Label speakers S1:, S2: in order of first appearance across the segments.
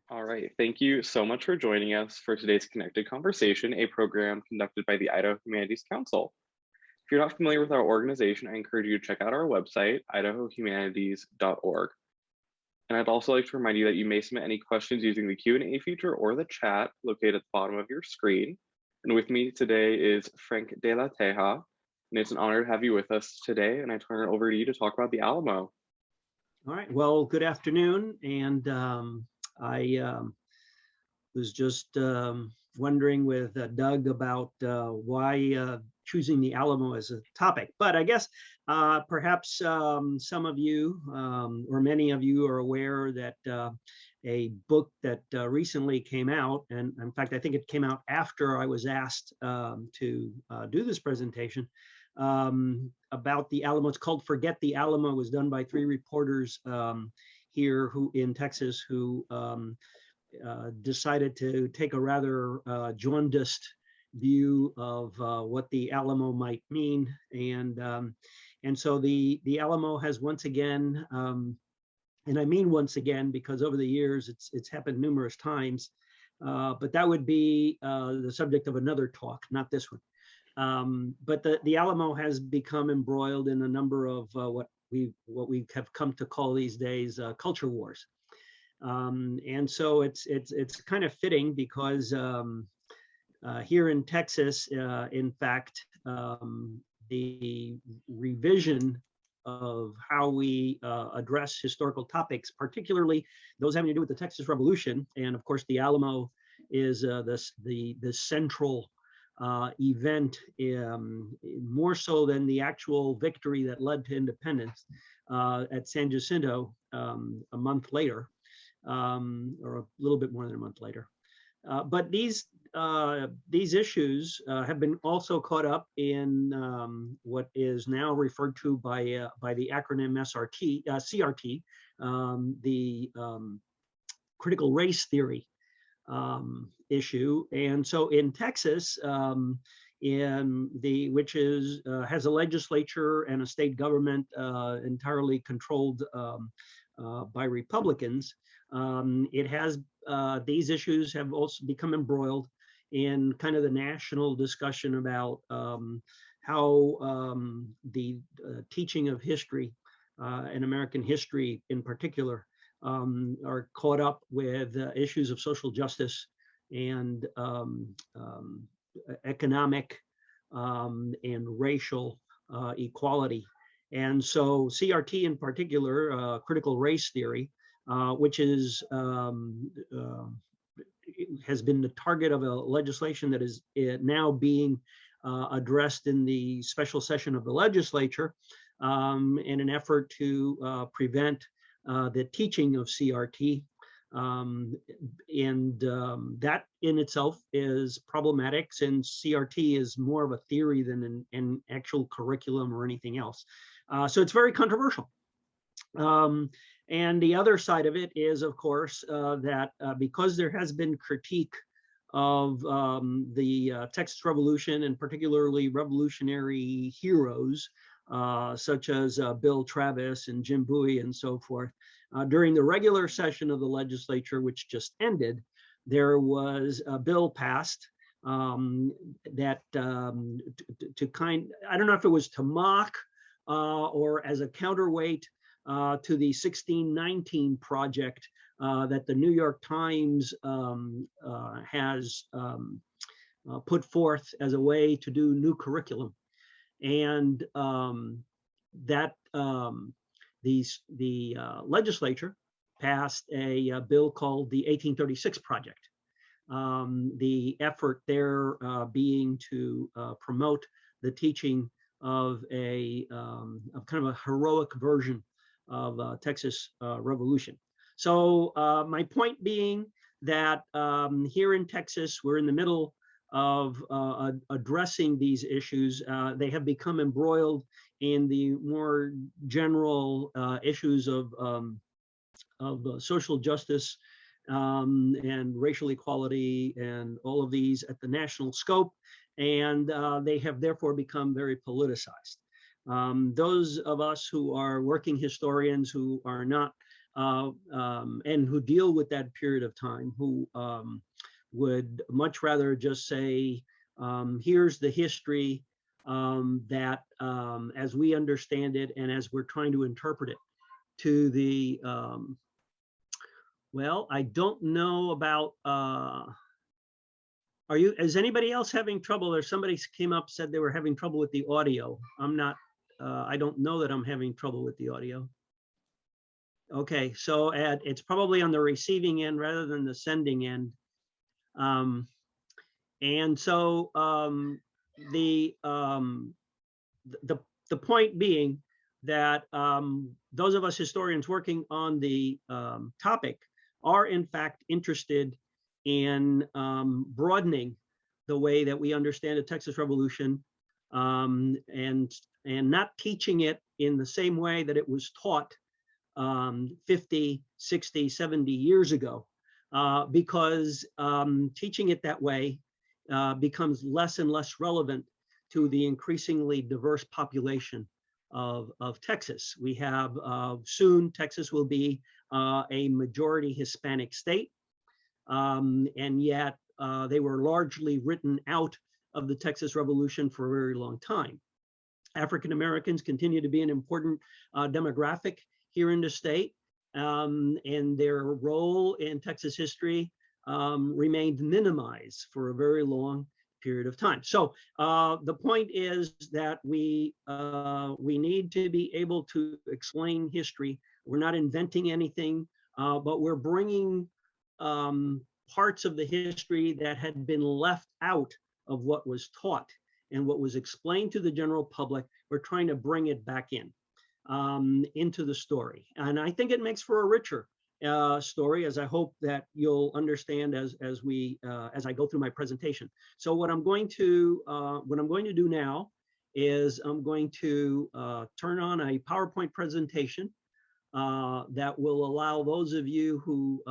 S1: All right. Thank you so much for joining us for today's Connected Conversation, a program conducted by the Idaho Humanities Council. If you're not familiar with our organization, I encourage you to check out our website, idahohumanities.org. And I'd also like to remind you that you may submit any questions using the Q&A feature or the chat located at the bottom of your screen. And with me today is Frank de la Teja, and it's an honor to have you with us today. And I turn it over to you to talk about the Alamo.
S2: All right. Well, good afternoon. And I was just wondering with Doug about why choosing the Alamo as a topic. But I guess perhaps some of you or many of you are aware that a book that recently came out, and in fact, I think it came out after I was asked to do this presentation, about the Alamo. It's called Forget the Alamo. It was done by three reporters here in Texas who decided to take a rather jaundiced view of what the Alamo might mean. And so the Alamo has once again, and I mean once again, because over the years it's happened numerous times, but that would be the subject of another talk, not this one. But the Alamo has become embroiled in a number of what we have come to call these days culture wars, and so it's kind of fitting because here in Texas, in fact, the revision of how we address historical topics, particularly those having to do with the Texas Revolution, and of course the Alamo is the central event, more so than the actual victory that led to independence at San Jacinto a month later, or a little bit more than a month later. But these issues have been also caught up in what is now referred to by the acronym CRT, the critical race theory issue. And so in Texas, which has a legislature and a state government entirely controlled by Republicans, it has these issues have also become embroiled in kind of the national discussion about how the teaching of history and American history in particular are caught up with issues of social justice and economic and racial equality. And so CRT in particular, critical race theory, which is has been the target of a legislation that is now being addressed in the special session of the legislature in an effort to prevent the teaching of CRT. That in itself is problematic, since CRT is more of a theory than an actual curriculum or anything else. So it's very controversial. And the other side of it is, of course, that because there has been critique of the Texas Revolution, and particularly revolutionary heroes such as Bill Travis and Jim Bowie and so forth, during the regular session of the legislature, which just ended, there was a bill passed that I don't know if it was to mock or as a counterweight to the 1619 project that the New York Times has put forth as a way to do new curriculum. And the legislature passed a bill called the 1836 Project. The effort there being to promote the teaching of of kind of a heroic version of Texas Revolution. So my point being that here in Texas, we're in the middle of addressing these issues. They have become embroiled in the more general issues of social justice and racial equality and all of these at the national scope, and they have therefore become very politicized. Those of us who are working historians, who are not and who deal with that period of time, who would much rather just say, here's the history that as we understand it and as we're trying to interpret it to the, well, I don't know about, is anybody else having trouble? Or somebody came up, said they were having trouble with the audio. I'm not, I don't know that I'm having trouble with the audio. Okay, so it's probably on the receiving end rather than the sending end. And so the point being that those of us historians working on the topic are in fact interested in broadening the way that we understand the Texas Revolution, and not teaching it in the same way that it was taught 50, 60, 70 years ago, because teaching it that way becomes less and less relevant to the increasingly diverse population of Texas. We have soon Texas will be a majority Hispanic state, and yet they were largely written out of the Texas Revolution for a very long time. African Americans continue to be an important demographic here in the state, and their role in Texas history remained minimized for a very long period of time. So the point is that we need to be able to explain history. We're not inventing anything, but we're bringing parts of the history that had been left out of what was taught and what was explained to the general public. We're trying to bring it back in into the story. And I think it makes for a richer story, as I hope that you'll understand as I go through my presentation. So what I'm going to do now is I'm going to turn on a PowerPoint presentation that will allow those of you who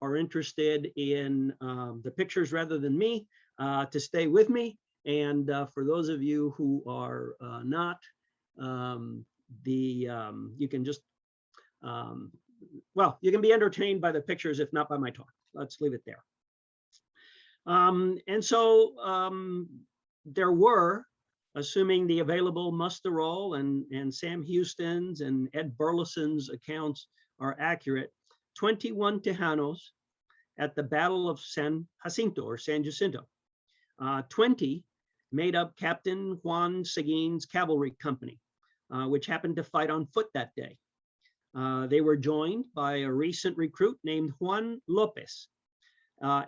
S2: are interested in the pictures rather than me to stay with me. And for those of you who are not, you can just, well, you can be entertained by the pictures, if not by my talk. Let's leave it there. And so there were, assuming the available muster roll and Sam Houston's and Ed Burleson's accounts are accurate, 21 Tejanos at the Battle of San Jacinto or San Jacinto. 20 made up Captain Juan Seguin's cavalry company, which happened to fight on foot that day. They were joined by a recent recruit named Juan Lopez.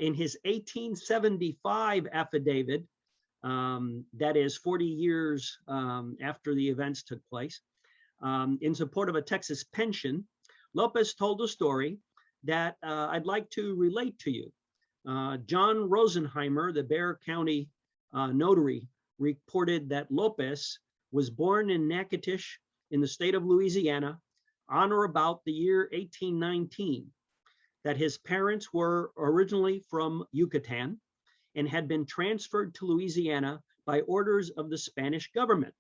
S2: In his 1875 affidavit, that is 40 years after the events took place, in support of a Texas pension, Lopez told a story that I'd like to relate to you. John Rosenheimer, the Bexar County notary, reported that Lopez was born in Natchitoches in the state of Louisiana on or about the year 1819, that his parents were originally from Yucatan and had been transferred to Louisiana by orders of the Spanish government,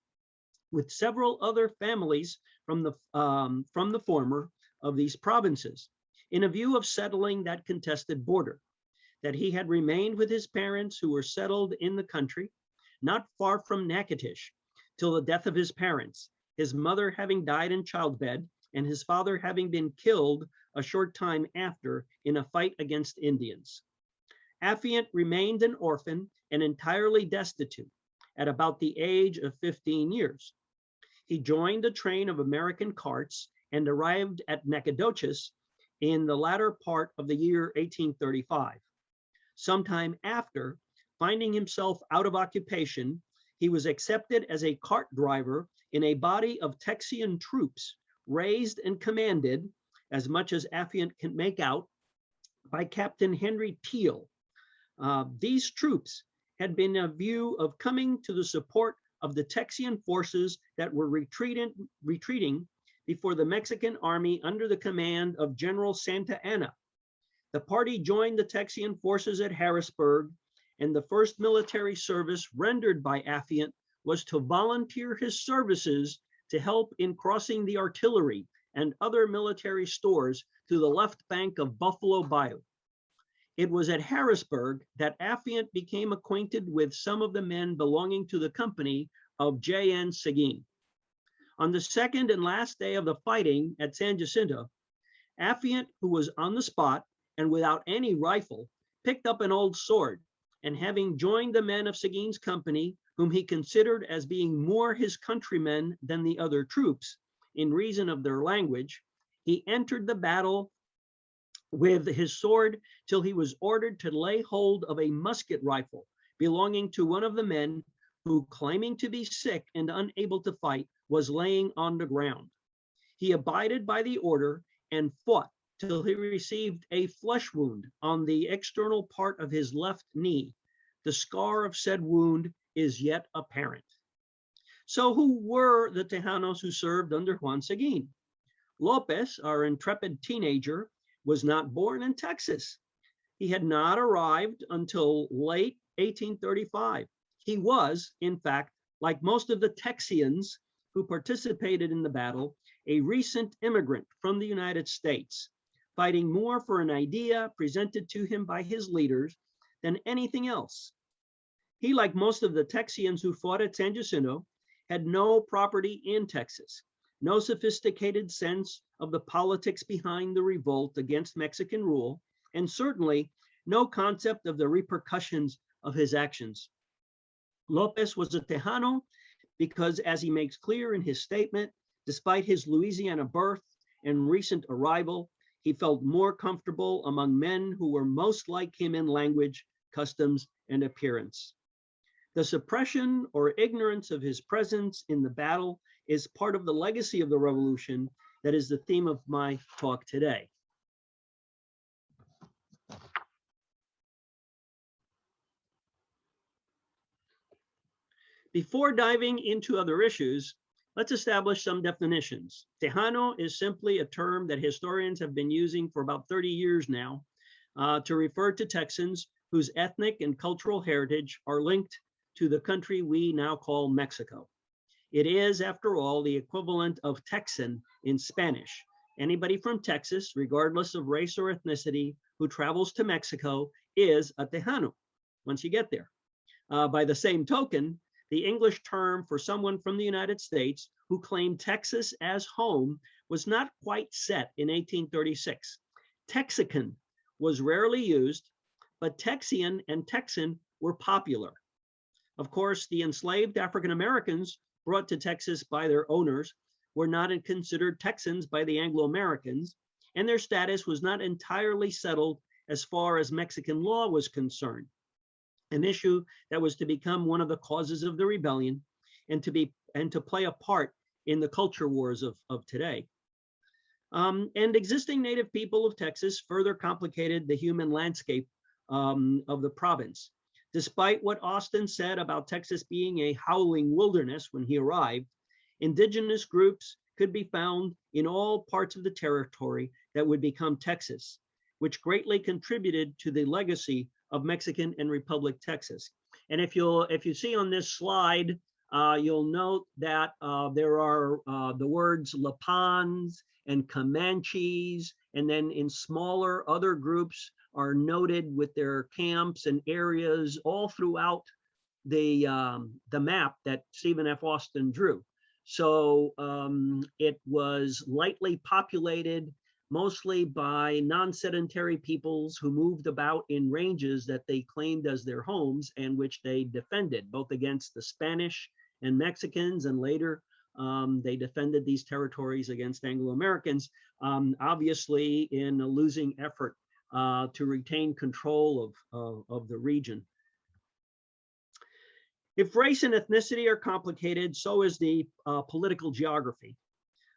S2: with several other families from the former of these provinces, in a view of settling that contested border, that he had remained with his parents who were settled in the country, not far from Natchitoches, till the death of his parents, his mother having died in childbed and his father having been killed a short time after in a fight against Indians. Affiant remained an orphan and entirely destitute at about the age of 15 years. He joined a train of American carts and arrived at Nacogdoches in the latter part of the year 1835. Sometime after, finding himself out of occupation, he was accepted as a cart driver in a body of Texian troops, raised and commanded, as much as Affiant can make out, by Captain Henry Teal. These troops had been in view of coming to the support of the Texian forces that were retreating before the Mexican army under the command of General Santa Anna. The party joined the Texian forces at Harrisburg, and the first military service rendered by Affiant was to volunteer his services to help in crossing the artillery and other military stores to the left bank of Buffalo Bayou. It was at Harrisburg that Affiant became acquainted with some of the men belonging to the company of J.N. Seguin. On the second and last day of the fighting at San Jacinto, Affiant, who was on the spot and without any rifle, picked up an old sword, and having joined the men of Seguin's company, whom he considered as being more his countrymen than the other troops, in reason of their language, he entered the battle with his sword till he was ordered to lay hold of a musket rifle belonging to one of the men who, claiming to be sick and unable to fight, was laying on the ground. He abided by the order and fought till he received a flesh wound on the external part of his left knee. The scar of said wound is yet apparent. So who were the Tejanos who served under Juan Seguin? Lopez, our intrepid teenager, was not born in Texas. He had not arrived until late 1835. He was, in fact, like most of the Texians who participated in the battle, a recent immigrant from the United States, fighting more for an idea presented to him by his leaders than anything else. He, like most of the Texians who fought at San Jacinto, had no property in Texas, no sophisticated sense of the politics behind the revolt against Mexican rule, and certainly no concept of the repercussions of his actions. Lopez was a Tejano because, as he makes clear in his statement, despite his Louisiana birth and recent arrival, he felt more comfortable among men who were most like him in language, customs, and appearance. The suppression or ignorance of his presence in the battle is part of the legacy of the revolution that is the theme of my talk today. Before diving into other issues, let's establish some definitions. Tejano is simply a term that historians have been using for about 30 years now to refer to Texans whose ethnic and cultural heritage are linked to the country we now call Mexico. It is, after all, the equivalent of Texan in Spanish. Anybody from Texas, regardless of race or ethnicity, who travels to Mexico is a Tejano once you get there. By the same token, the English term for someone from the United States who claimed Texas as home was not quite set in 1836. Texican was rarely used, but Texian and Texan were popular. Of course, the enslaved African Americans brought to Texas by their owners were not considered Texans by the Anglo-Americans, and their status was not entirely settled as far as Mexican law was concerned, an issue that was to become one of the causes of the rebellion and to play a part in the culture wars of today. And existing native people of Texas further complicated the human landscape of the province. Despite what Austin said about Texas being a howling wilderness when he arrived, indigenous groups could be found in all parts of the territory that would become Texas, which greatly contributed to the legacy of Mexican and Republic Texas. And if you see on this slide, you'll note that there are the words Lapans and Comanches, and then in smaller other groups are noted with their camps and areas all throughout the map that Stephen F. Austin drew. So it was lightly populated, mostly by non-sedentary peoples who moved about in ranges that they claimed as their homes and which they defended, both against the Spanish and Mexicans, and later they defended these territories against Anglo-Americans, obviously in a losing effort to retain control of the region. If race and ethnicity are complicated, so is the political geography.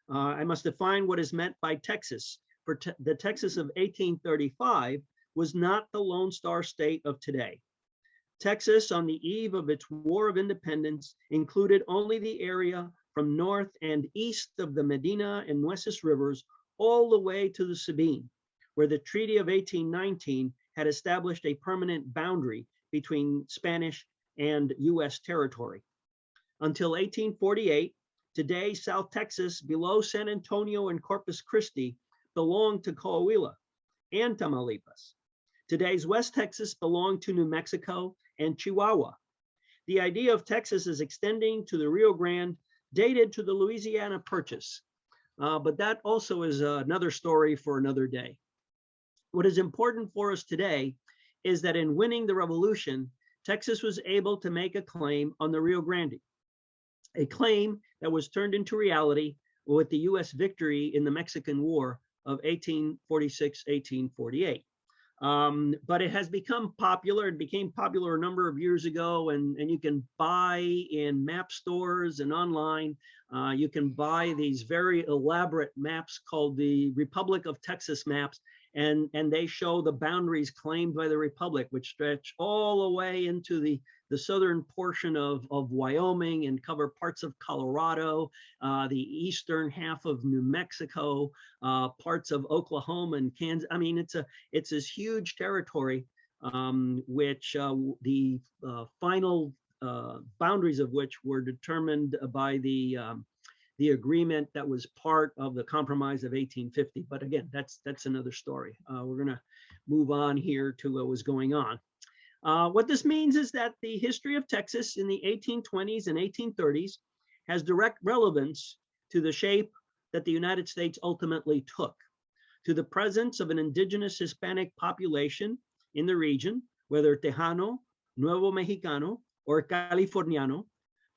S2: I must define what is meant by Texas. For the Texas of 1835 was not the Lone Star State of today. Texas, on the eve of its War of Independence, included only the area from north and east of the Medina and Nueces rivers all the way to the Seguin, where the Treaty of 1819 had established a permanent boundary between Spanish and US territory. Until 1848, Today, South Texas, below San Antonio and Corpus Christi, belonged to Coahuila and Tamaulipas. Today's West Texas belonged to New Mexico and Chihuahua. The idea of Texas as extending to the Rio Grande dated to the Louisiana Purchase, but that also is another story for another day. What is important for us today is that in winning the revolution, Texas was able to make a claim on the Rio Grande, a claim that was turned into reality with the US victory in the Mexican War of 1846-1848. But it has become popular. It became popular a number of years ago, and you can buy in map stores and online. You can buy these very elaborate maps called the Republic of Texas maps, and they show the boundaries claimed by the Republic, which stretch all the way into the southern portion of Wyoming and cover parts of Colorado, the eastern half of New Mexico, parts of Oklahoma and Kansas. I mean, it's this huge territory, which the final boundaries of which were determined by the agreement that was part of the Compromise of 1850. But again, that's another story. We're going to move on here to what was going on. What this means is that the history of Texas in the 1820s and 1830s has direct relevance to the shape that the United States ultimately took, to the presence of an indigenous Hispanic population in the region, whether Tejano, Nuevo Mexicano, or Californiano,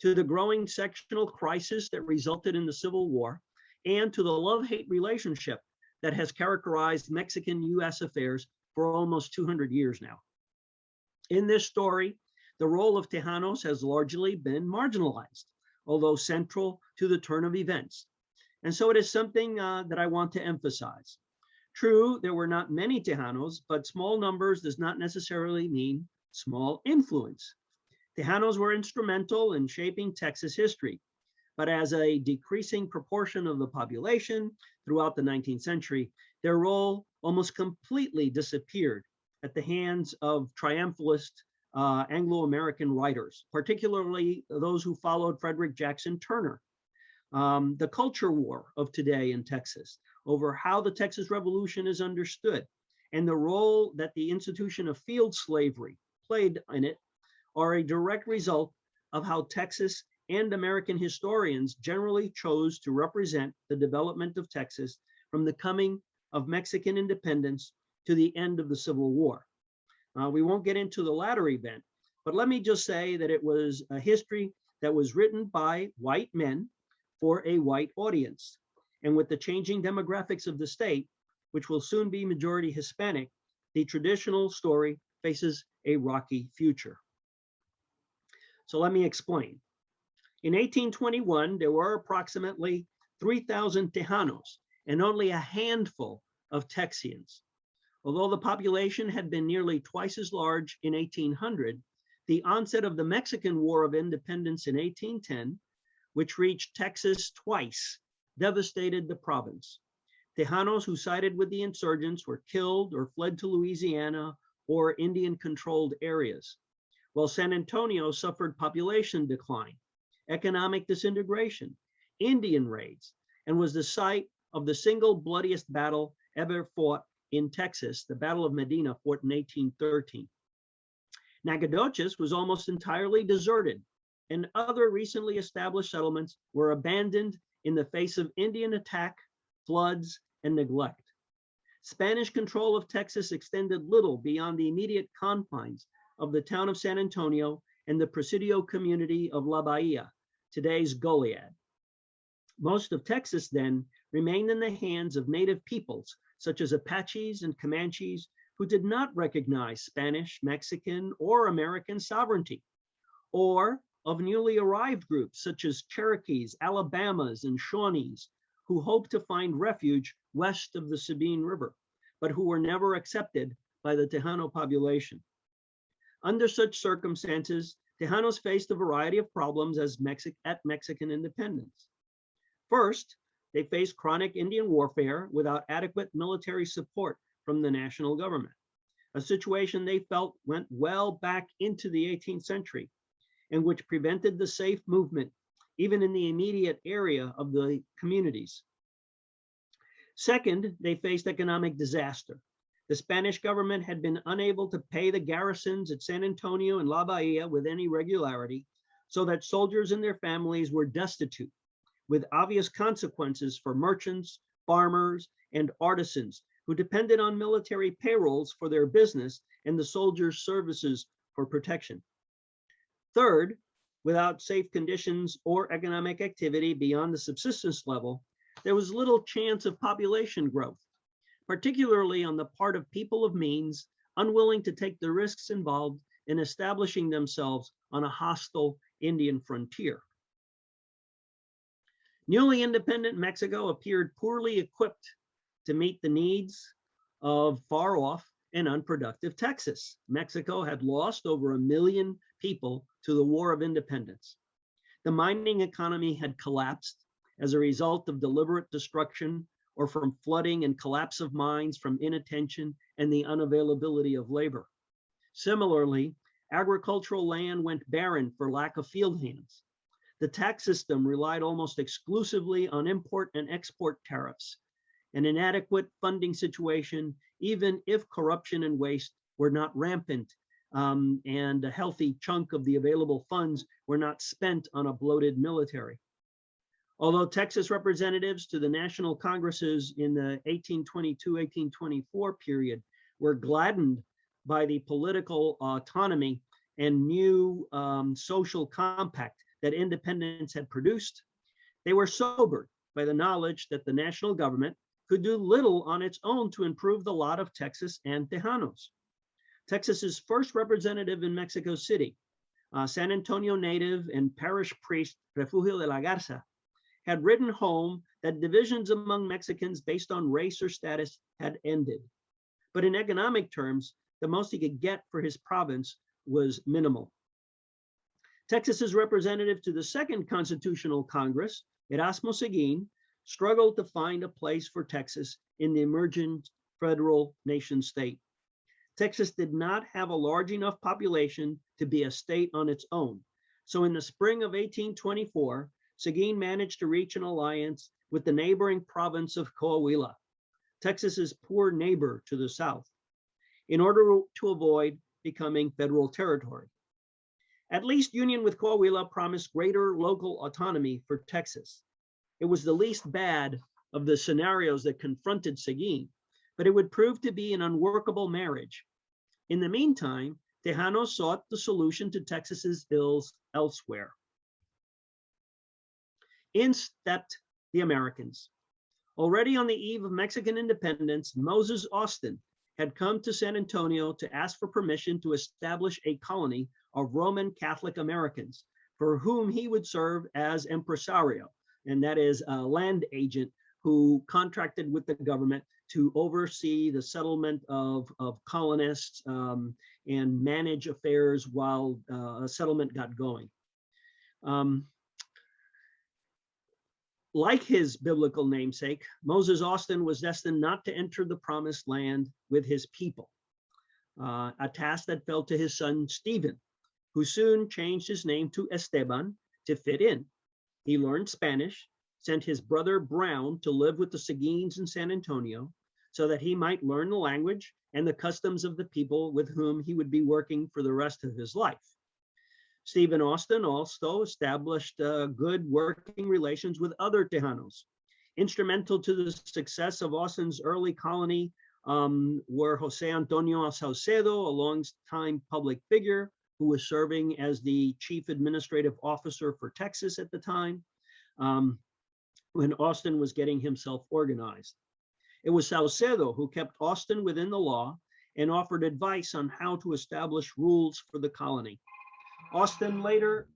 S2: to the growing sectional crisis that resulted in the Civil War, and to the love-hate relationship that has characterized Mexican-US affairs for almost 200 years now. In this story, the role of Tejanos has largely been marginalized, although central to the turn of events. And so it is something that I want to emphasize. True, there were not many Tejanos, but small numbers does not necessarily mean small influence. Tejanos were instrumental in shaping Texas history, but as a decreasing proportion of the population throughout the 19th century, their role almost completely disappeared at the hands of triumphalist Anglo-American writers, particularly those who followed Frederick Jackson Turner. The culture war of today in Texas over how the Texas Revolution is understood and the role that the institution of field slavery played in it are a direct result of how Texas and American historians generally chose to represent the development of Texas from the coming of Mexican independence to the end of the Civil War. We won't get into the latter event, but let me just say that it was a history that was written by white men for a white audience. And with the changing demographics of the state, which will soon be majority Hispanic, the traditional story faces a rocky future. So let me explain. In 1821, there were approximately 3,000 Tejanos and only a handful of Texians. Although the population had been nearly twice as large in 1800, the onset of the Mexican War of Independence in 1810, which reached Texas twice, devastated the province. Tejanos who sided with the insurgents were killed or fled to Louisiana or Indian-controlled areas, while San Antonio suffered population decline, economic disintegration, Indian raids, and was the site of the single bloodiest battle ever fought in Texas, the Battle of Medina, fought in 1813. Nacogdoches was almost entirely deserted, and other recently established settlements were abandoned in the face of Indian attack, floods, and neglect. Spanish control of Texas extended little beyond the immediate confines of the town of San Antonio and the Presidio community of La Bahia, today's Goliad. Most of Texas then remained in the hands of native peoples, such as Apaches and Comanches, who did not recognize Spanish, Mexican, or American sovereignty, or of newly arrived groups such as Cherokees, Alabamas, and Shawnees, who hoped to find refuge west of the Sabine River, but who were never accepted by the Tejano population. Under such circumstances, Tejanos faced a variety of problems at Mexican independence. First, they faced chronic Indian warfare without adequate military support from the national government, a situation they felt went well back into the 18th century and which prevented the safe movement even in the immediate area of the communities. Second, they faced economic disaster. The Spanish government had been unable to pay the garrisons at San Antonio and La Bahia with any regularity, so that soldiers and their families were destitute, with obvious consequences for merchants, farmers, and artisans who depended on military payrolls for their business and the soldiers' services for protection. Third, without safe conditions or economic activity beyond the subsistence level, there was little chance of population growth, particularly on the part of people of means unwilling to take the risks involved in establishing themselves on a hostile Indian frontier. Newly independent Mexico appeared poorly equipped to meet the needs of far off and unproductive Texas. Mexico had lost over 1 million people to the War of Independence. The mining economy had collapsed as a result of deliberate destruction or from flooding and collapse of mines from inattention and the unavailability of labor. Similarly, agricultural land went barren for lack of field hands. The tax system relied almost exclusively on import and export tariffs, an inadequate funding situation, even if corruption and waste were not rampant, and a healthy chunk of the available funds were not spent on a bloated military. Although Texas representatives to the national congresses in the 1822-1824 period were gladdened by the political autonomy and new social compact that independence had produced, they were sobered by the knowledge that the national government could do little on its own to improve the lot of Texas and Tejanos. Texas's first representative in Mexico City, San Antonio native and parish priest Refugio de la Garza, had written home that divisions among Mexicans based on race or status had ended. But in economic terms, the most he could get for his province was minimal. Texas's representative to the Second Constitutional Congress, Erasmo Seguin, struggled to find a place for Texas in the emergent federal nation state. Texas did not have a large enough population to be a state on its own. So in the spring of 1824, Seguin managed to reach an alliance with the neighboring province of Coahuila, Texas's poor neighbor to the south, in order to avoid becoming federal territory. At least union with Coahuila promised greater local autonomy for Texas. It was the least bad of the scenarios that confronted Seguin, but it would prove to be an unworkable marriage. In the meantime, Tejanos sought the solution to Texas's ills elsewhere. In stepped the Americans. Already on the eve of Mexican independence, Moses Austin had come to San Antonio to ask for permission to establish a colony of Roman Catholic Americans, for whom he would serve as impresario, and that is a land agent who contracted with the government to oversee the settlement of colonists and manage affairs while a settlement got going. Like his biblical namesake, Moses Austin was destined not to enter the promised land with his people, a task that fell to his son Stephen, who soon changed his name to Esteban to fit in. He learned Spanish, sent his brother Brown to live with the Seguins in San Antonio so that he might learn the language and the customs of the people with whom he would be working for the rest of his life. Stephen Austin also established good working relations with other Tejanos. Instrumental to the success of Austin's early colony were Jose Antonio Saucedo, a long-time public figure who was serving as the chief administrative officer for Texas at the time, when Austin was getting himself organized. It was Saucedo who kept Austin within the law and offered advice on how to establish rules for the colony. Austin later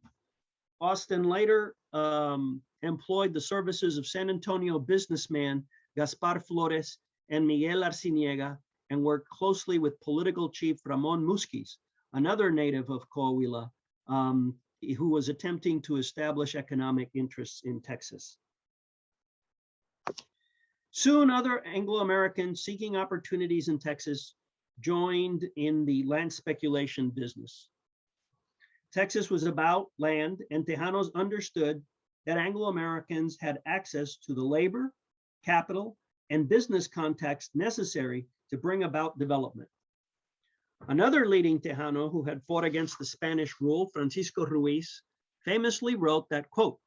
S2: employed the services of San Antonio businessman Gaspar Flores and Miguel Arciniega and worked closely with political chief Ramon Musquiz, another native of Coahuila, who was attempting to establish economic interests in Texas. Soon, other Anglo-Americans seeking opportunities in Texas joined in the land speculation business. Texas was about land, and Tejanos understood that Anglo-Americans had access to the labor, capital, and business context necessary to bring about development. Another leading Tejano who had fought against the Spanish rule, Francisco Ruiz, famously wrote that, quote,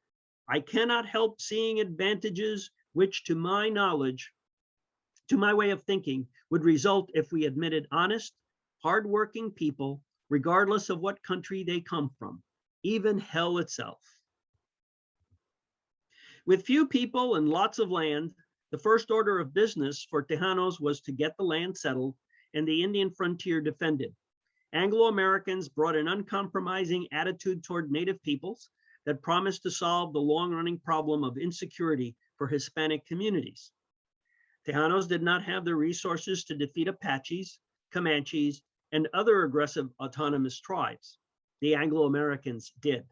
S2: "I cannot help seeing advantages which to my knowledge, to my way of thinking, would result if we admitted honest, hardworking people, regardless of what country they come from, even hell itself." With few people and lots of land, the first order of business for Tejanos was to get the land settled and the Indian frontier defended. Anglo-Americans brought an uncompromising attitude toward native peoples that promised to solve the long-running problem of insecurity for Hispanic communities. Tejanos did not have the resources to defeat Apaches, Comanches, and other aggressive autonomous tribes. The Anglo-Americans did.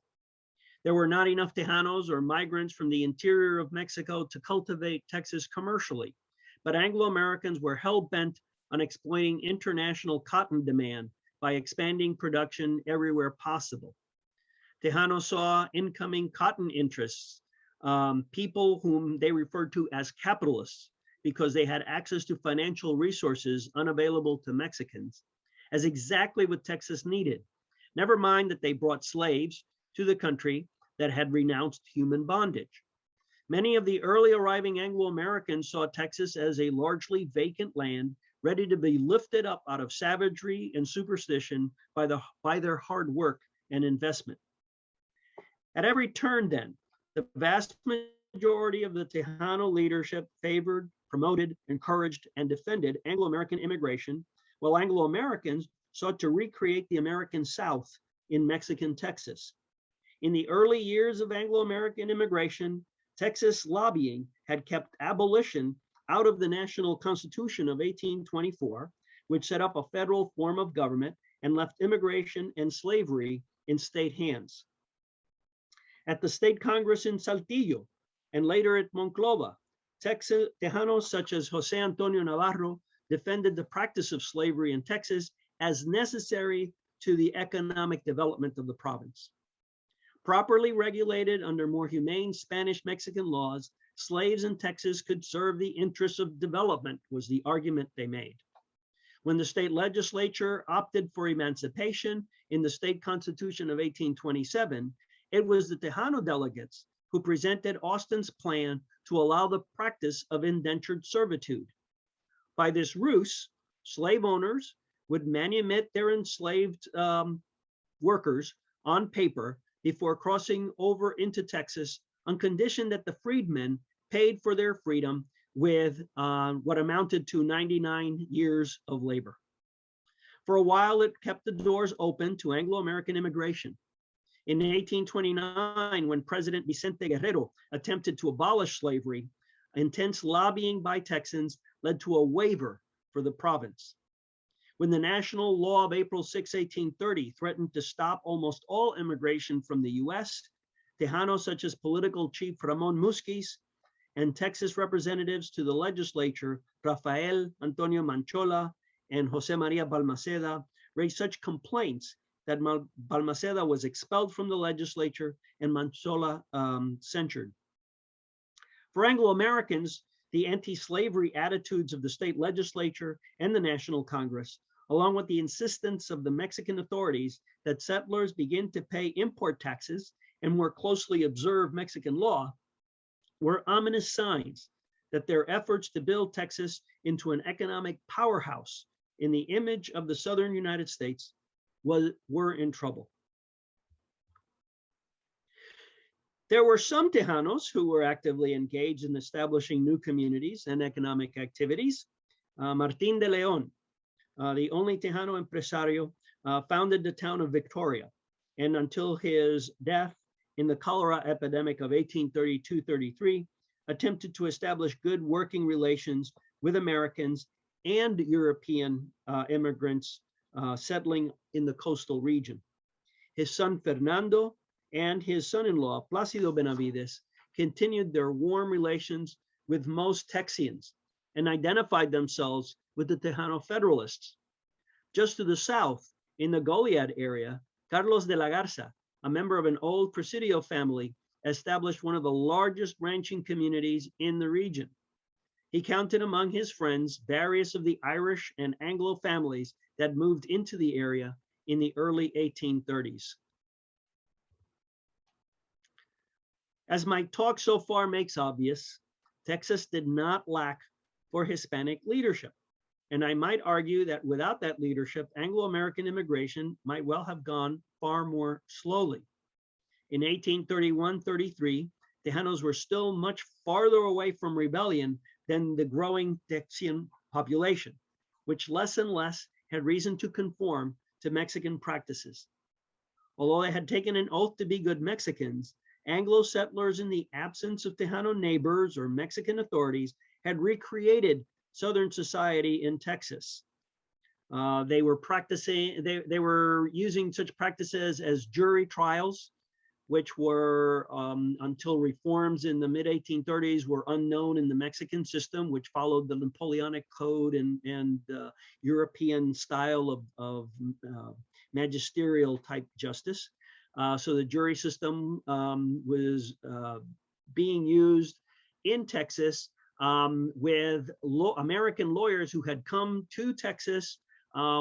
S2: There were not enough Tejanos or migrants from the interior of Mexico to cultivate Texas commercially, but Anglo-Americans were hell-bent on exploiting international cotton demand by expanding production everywhere possible. Tejanos saw incoming cotton interests, people whom they referred to as capitalists, because they had access to financial resources unavailable to Mexicans, as exactly what Texas needed. Never mind that they brought slaves to the country that had renounced human bondage. Many of the early arriving Anglo-Americans saw Texas as a largely vacant land, ready to be lifted up out of savagery and superstition by their hard work and investment. At every turn then, the vast majority of the Tejano leadership favored, promoted, encouraged, and defended Anglo-American immigration, while Anglo-Americans sought to recreate the American South in Mexican Texas. In the early years of Anglo-American immigration, Texas lobbying had kept abolition out of the National Constitution of 1824, which set up a federal form of government and left immigration and slavery in state hands. At the state Congress in Saltillo and later at Monclova, Tejanos such as Jose Antonio Navarro defended the practice of slavery in Texas as necessary to the economic development of the province. Properly regulated under more humane Spanish-Mexican laws, slaves in Texas could serve the interests of development, was the argument they made. When the state legislature opted for emancipation in the state constitution of 1827, it was the Tejano delegates who presented Austin's plan to allow the practice of indentured servitude. By this ruse, slave owners would manumit their enslaved workers on paper before crossing over into Texas on condition that the freedmen paid for their freedom with what amounted to 99 years of labor. For a while, it kept the doors open to Anglo-American immigration. In 1829, when President Vicente Guerrero attempted to abolish slavery, intense lobbying by Texans led to a waiver for the province. When the national law of April 6, 1830 threatened to stop almost all immigration from the US, Tejanos such as political chief Ramon Musquiz and Texas representatives to the legislature, Rafael Antonio Manchola and Jose Maria Balmaceda, raised such complaints that Balmaceda was expelled from the legislature and Manchola censured. For Anglo-Americans, the anti-slavery attitudes of the state legislature and the National Congress, along with the insistence of the Mexican authorities that settlers begin to pay import taxes and more closely observe Mexican law, were ominous signs that their efforts to build Texas into an economic powerhouse in the image of the southern United States were in trouble. There were some Tejanos who were actively engaged in establishing new communities and economic activities. Martín de León, the only Tejano empresario, founded the town of Victoria, and until his death in the cholera epidemic of 1832-33, attempted to establish good working relations with Americans and European immigrants settling in the coastal region. His son Fernando and his son-in-law Plácido Benavides continued their warm relations with most Texians and identified themselves with the Tejano Federalists. Just to the south, in the Goliad area, Carlos de la Garza, a member of an old Presidio family, established one of the largest ranching communities in the region. He counted among his friends various of the Irish and Anglo families that moved into the area in the early 1830s. As my talk so far makes obvious, Texas did not lack for Hispanic leadership. And I might argue that without that leadership, Anglo-American immigration might well have gone far more slowly. In 1831-33, Tejanos were still much farther away from rebellion than the growing Texan population, which less and less had reason to conform to Mexican practices. Although they had taken an oath to be good Mexicans, Anglo settlers, in the absence of Tejano neighbors or Mexican authorities, had recreated Southern society in Texas. They were using such practices as jury trials, which were, until reforms in the mid-1830s, were unknown in the Mexican system, which followed the Napoleonic Code and European style of magisterial type justice. So the jury system was being used in Texas with American lawyers who had come to Texas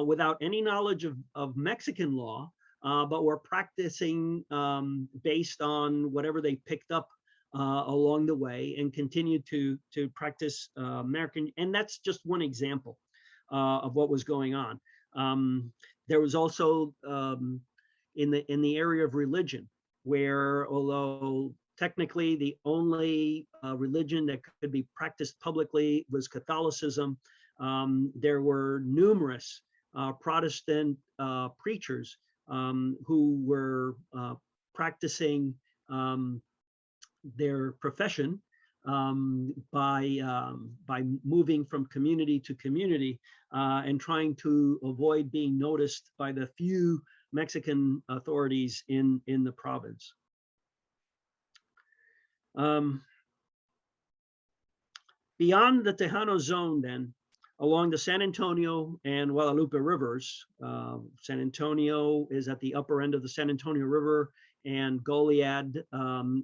S2: without any knowledge of Mexican law, but were practicing based on whatever they picked up along the way, and continued to practice American. And that's just one example of what was going on. There was also in the area of religion, where although technically the only religion that could be practiced publicly was Catholicism, there were numerous Protestant preachers who were practicing their profession by moving from community to community and trying to avoid being noticed by the few Mexican authorities in the province. Beyond the Tejano zone, then, along the San Antonio and Guadalupe rivers, San Antonio is at the upper end of the San Antonio River, and Goliad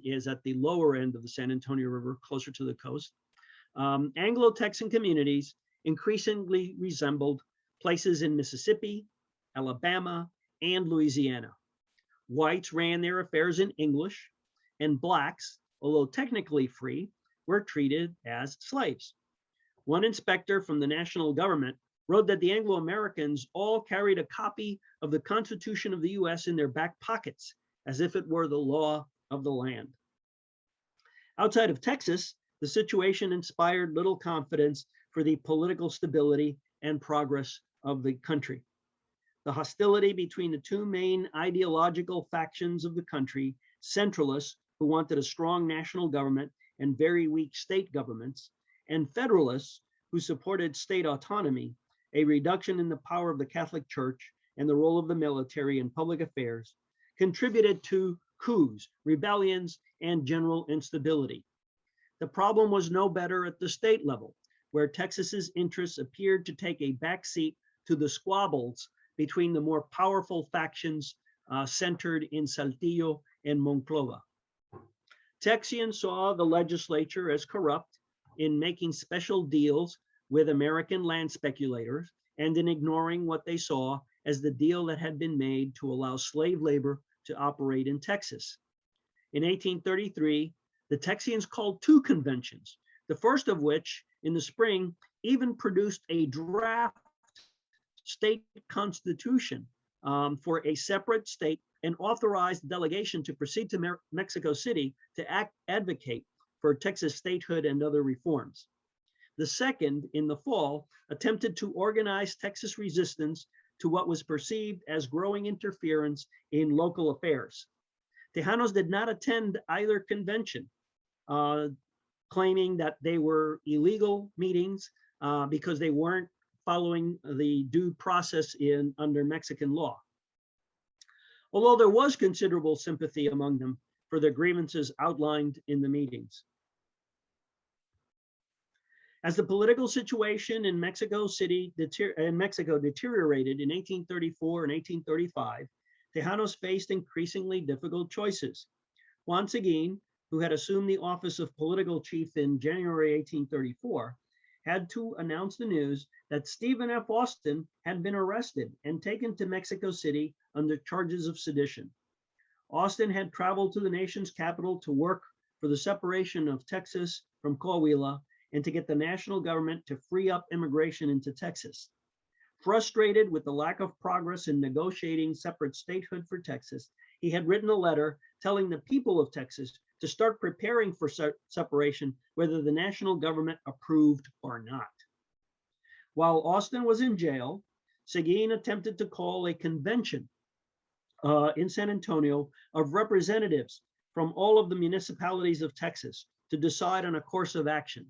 S2: is at the lower end of the San Antonio River, closer to the coast. Anglo-Texan communities increasingly resembled places in Mississippi, Alabama, and Louisiana. Whites ran their affairs in English, and blacks, although technically free, were treated as slaves. One inspector from the national government wrote that the Anglo-Americans all carried a copy of the Constitution of the US in their back pockets, as if it were the law of the land. Outside of Texas, the situation inspired little confidence for the political stability and progress of the country. The hostility between the two main ideological factions of the country, centralists who wanted a strong national government and very weak state governments, and federalists who supported state autonomy, a reduction in the power of the Catholic Church, and the role of the military in public affairs, contributed to coups, rebellions, and general instability. The problem was no better at the state level, where Texas's interests appeared to take a backseat to the squabbles between the more powerful factions centered in Saltillo and Monclova. Texians saw the legislature as corrupt in making special deals with American land speculators and in ignoring what they saw as the deal that had been made to allow slave labor to operate in Texas. In 1833, the Texians called two conventions, the first of which in the spring even produced a draft state constitution for a separate state and authorized the delegation to proceed to Mexico City to advocate for Texas statehood and other reforms. The second, in the fall, attempted to organize Texas resistance to what was perceived as growing interference in local affairs. Tejanos did not attend either convention, claiming that they were illegal meetings because they weren't following the due process under Mexican law. Although there was considerable sympathy among them for the grievances outlined in the meetings. As the political situation in Mexico deteriorated in 1834 and 1835, Tejanos faced increasingly difficult choices. Juan Seguin, who had assumed the office of political chief in January 1834, had to announce the news that Stephen F. Austin had been arrested and taken to Mexico City under charges of sedition. Austin had traveled to the nation's capital to work for the separation of Texas from Coahuila and to get the national government to free up immigration into Texas. Frustrated with the lack of progress in negotiating separate statehood for Texas, he had written a letter telling the people of Texas to start preparing for separation, whether the national government approved or not. While Austin was in jail, Seguin attempted to call a convention in San Antonio of representatives from all of the municipalities of Texas to decide on a course of action.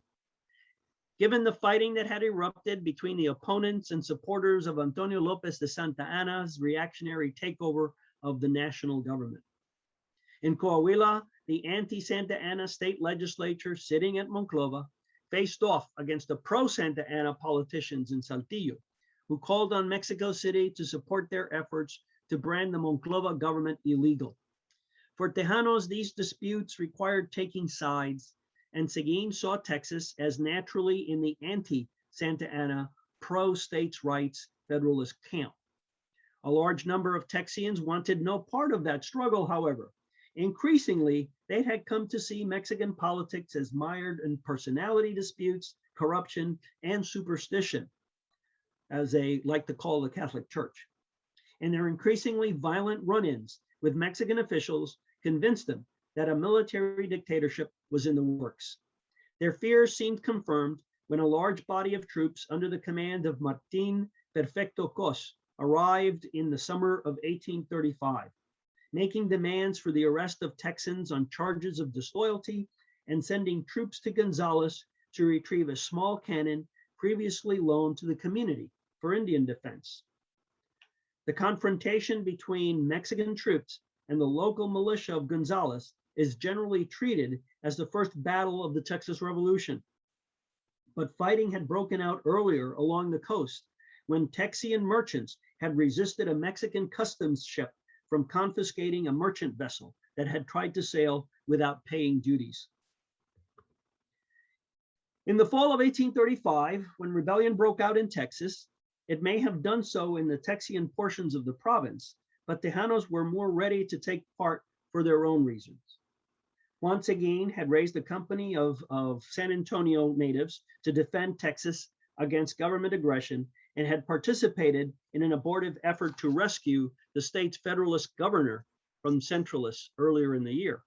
S2: Given the fighting that had erupted between the opponents and supporters of Antonio Lopez de Santa Anna's reactionary takeover of the national government. In Coahuila, the anti-Santa Anna state legislature sitting at Monclova faced off against the pro-Santa Anna politicians in Saltillo, who called on Mexico City to support their efforts to brand the Monclova government illegal. For Tejanos, these disputes required taking sides, and Seguin saw Texas as naturally in the anti-Santa Anna, pro-states' rights federalist camp. A large number of Texians wanted no part of that struggle, however. Increasingly, they had come to see Mexican politics as mired in personality disputes, corruption, and superstition, as they like to call the Catholic Church. And their increasingly violent run-ins with Mexican officials convinced them that a military dictatorship was in the works. Their fears seemed confirmed when a large body of troops under the command of Martin Perfecto Cos arrived in the summer of 1835, making demands for the arrest of Texans on charges of disloyalty and sending troops to Gonzales to retrieve a small cannon previously loaned to the community for Indian defense. The confrontation between Mexican troops and the local militia of Gonzales is generally treated as the first battle of the Texas Revolution. But fighting had broken out earlier along the coast when Texian merchants had resisted a Mexican customs ship from confiscating a merchant vessel that had tried to sail without paying duties. In the fall of 1835, when rebellion broke out in Texas, it may have done so in the Texian portions of the province, but Tejanos were more ready to take part for their own reasons. Juan Seguin had raised a company of San Antonio natives to defend Texas against government aggression and had participated in an abortive effort to rescue the state's federalist governor from centralists earlier in the year.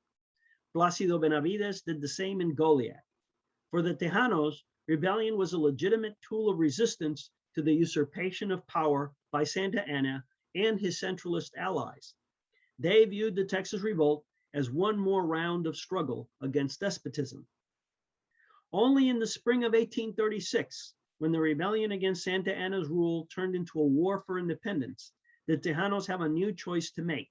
S2: Plácido Benavides did the same in Goliad. For the Tejanos, rebellion was a legitimate tool of resistance to the usurpation of power by Santa Anna and his centralist allies. They viewed the Texas revolt as one more round of struggle against despotism. Only in the spring of 1836, when the rebellion against Santa Anna's rule turned into a war for independence, the Tejanos have a new choice to make: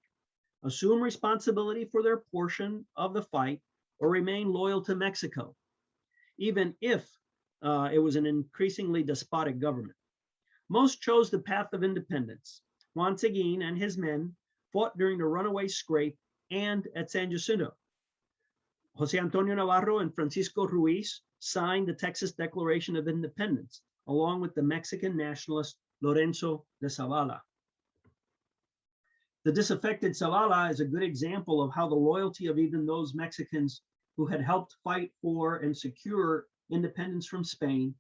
S2: assume responsibility for their portion of the fight or remain loyal to Mexico, even if it was an increasingly despotic government. Most chose the path of independence. Juan Seguin and his men fought during the runaway scrape and at San Jacinto. Jose Antonio Navarro and Francisco Ruiz signed the Texas Declaration of Independence, along with the Mexican nationalist Lorenzo de Zavala. The disaffected Zavala is a good example of how the loyalty of even those Mexicans who had helped fight for and secure independence from Spain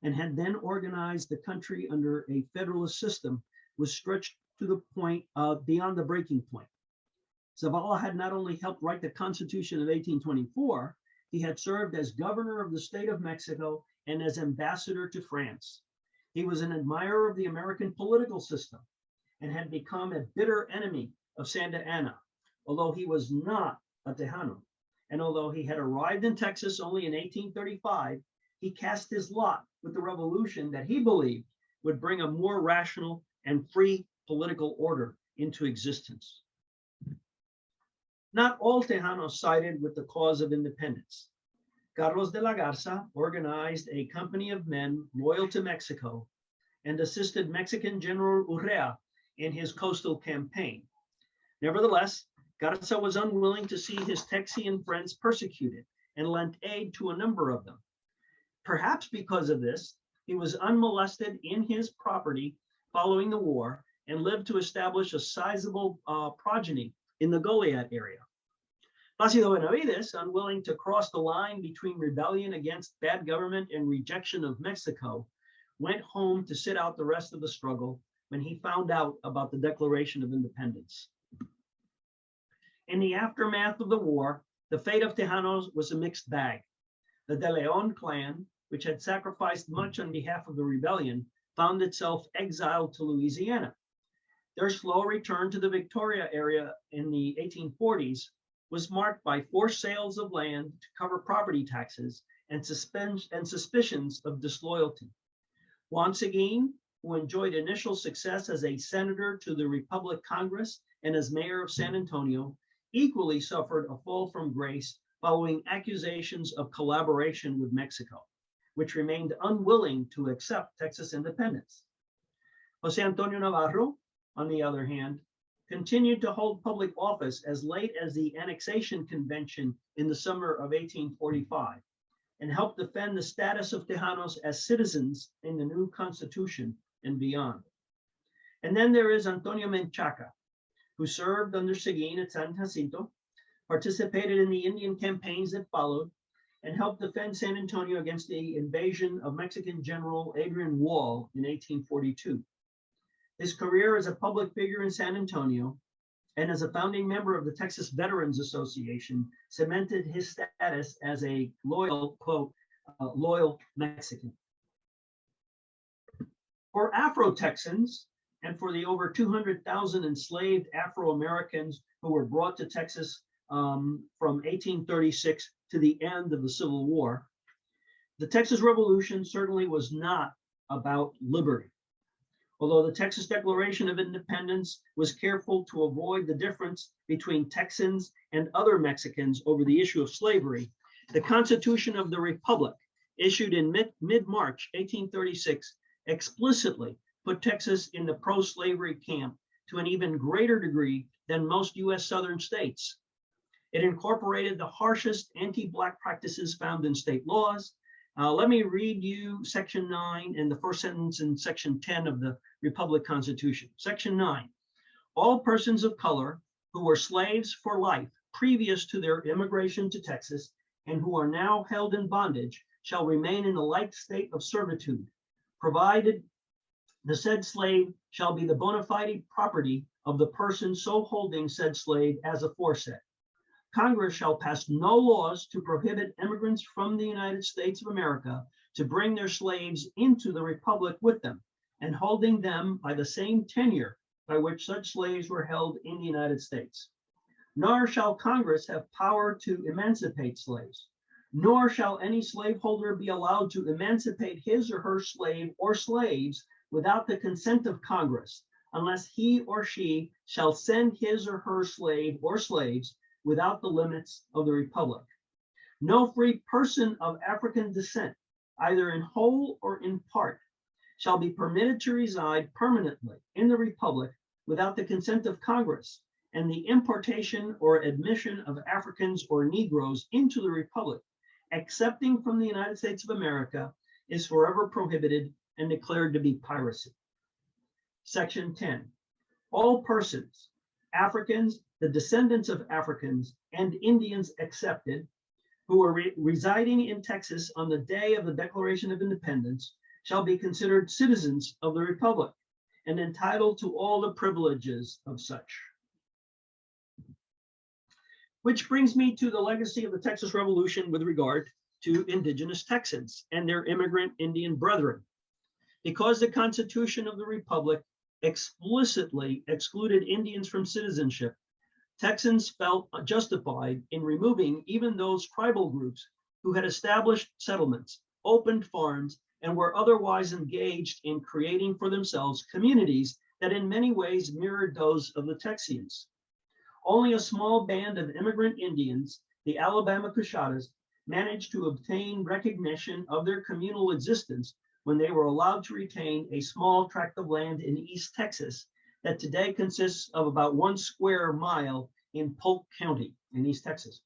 S2: and had then organized the country under a federalist system was stretched to the point beyond the breaking point. Zavala had not only helped write the Constitution of 1824, he had served as governor of the state of Mexico and as ambassador to France. He was an admirer of the American political system and had become a bitter enemy of Santa Anna, although he was not a Tejano. And although he had arrived in Texas only in 1835, he cast his lot with the revolution that he believed would bring a more rational and free political order into existence. Not all Tejanos sided with the cause of independence. Carlos de la Garza organized a company of men loyal to Mexico and assisted Mexican General Urrea in his coastal campaign. Nevertheless, Garza was unwilling to see his Texian friends persecuted and lent aid to a number of them. Perhaps because of this, he was unmolested in his property following the war and lived to establish a sizable progeny in the Goliad area. Plácido Benavides, unwilling to cross the line between rebellion against bad government and rejection of Mexico, went home to sit out the rest of the struggle when he found out about the Declaration of Independence. In the aftermath of the war, the fate of Tejanos was a mixed bag. The De Leon clan, which had sacrificed much on behalf of the rebellion, found itself exiled to Louisiana. Their slow return to the Victoria area in the 1840s was marked by forced sales of land to cover property taxes and suspicions of disloyalty. Juan Seguin, who enjoyed initial success as a senator to the Republic Congress and as mayor of San Antonio, equally suffered a fall from grace following accusations of collaboration with Mexico, which remained unwilling to accept Texas independence. Jose Antonio Navarro, on the other hand, continued to hold public office as late as the Annexation Convention in the summer of 1845 and helped defend the status of Tejanos as citizens in the new Constitution and beyond. And then there is Antonio Menchaca, who served under Seguin at San Jacinto, participated in the Indian campaigns that followed, and helped defend San Antonio against the invasion of Mexican General Adrian Wall in 1842. His career as a public figure in San Antonio and as a founding member of the Texas Veterans Association cemented his status as a loyal, quote, loyal Mexican. For Afro-Texans and for the over 200,000 enslaved Afro-Americans who were brought to Texas from 1836 to the end of the Civil War, the Texas Revolution certainly was not about liberty. Although the Texas Declaration of Independence was careful to avoid the difference between Texans and other Mexicans over the issue of slavery, the Constitution of the Republic, issued in mid-March 1836, explicitly put Texas in the pro-slavery camp to an even greater degree than most U.S. southern states. It incorporated the harshest anti-Black practices found in state laws. Let me read you Section 9 and the first sentence in Section 10 of the Republic Constitution. Section 9, all persons of color who were slaves for life previous to their immigration to Texas and who are now held in bondage shall remain in the like state of servitude, provided the said slave shall be the bona fide property of the person so holding said slave as aforesaid. Congress shall pass no laws to prohibit immigrants from the United States of America to bring their slaves into the Republic with them and holding them by the same tenure by which such slaves were held in the United States. Nor shall Congress have power to emancipate slaves, nor shall any slaveholder be allowed to emancipate his or her slave or slaves without the consent of Congress, unless he or she shall send his or her slave or slaves without the limits of the Republic. No free person of African descent, either in whole or in part, shall be permitted to reside permanently in the Republic without the consent of Congress, and the importation or admission of Africans or Negroes into the Republic, excepting from the United States of America, is forever prohibited and declared to be piracy. Section 10, all persons, Africans, the descendants of Africans, and Indians excepted, who are residing in Texas on the day of the Declaration of Independence, shall be considered citizens of the Republic and entitled to all the privileges of such. Which brings me to the legacy of the Texas Revolution with regard to indigenous Texans and their immigrant Indian brethren. Because the Constitution of the Republic explicitly excluded Indians from citizenship, Texans felt justified in removing even those tribal groups who had established settlements, opened farms, and were otherwise engaged in creating for themselves communities that in many ways mirrored those of the Texians. Only a small band of immigrant Indians, the Alabama Coushatas, managed to obtain recognition of their communal existence when they were allowed to retain a small tract of land in East Texas that today consists of about 1 square mile in Polk County in East Texas.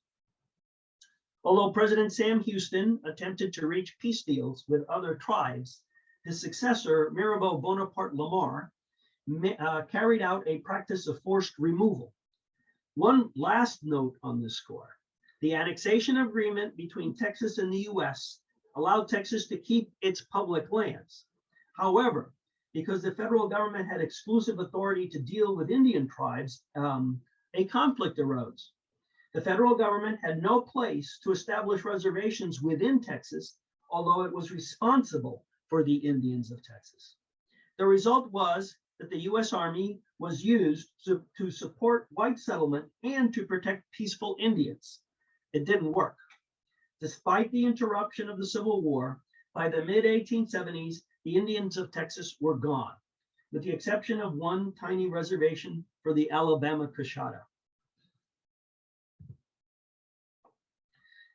S2: Although President Sam Houston attempted to reach peace deals with other tribes, his successor, Mirabeau Bonaparte Lamar, carried out a practice of forced removal. One last note on this score. The annexation agreement between Texas and the US allowed Texas to keep its public lands. However, because the federal government had exclusive authority to deal with Indian tribes, a conflict arose. The federal government had no place to establish reservations within Texas, although it was responsible for the Indians of Texas. The result was that the US Army was used to support white settlement and to protect peaceful Indians. It didn't work. Despite the interruption of the Civil War, by the mid-1870s, the Indians of Texas were gone, with the exception of one tiny reservation for the Alabama Coshada.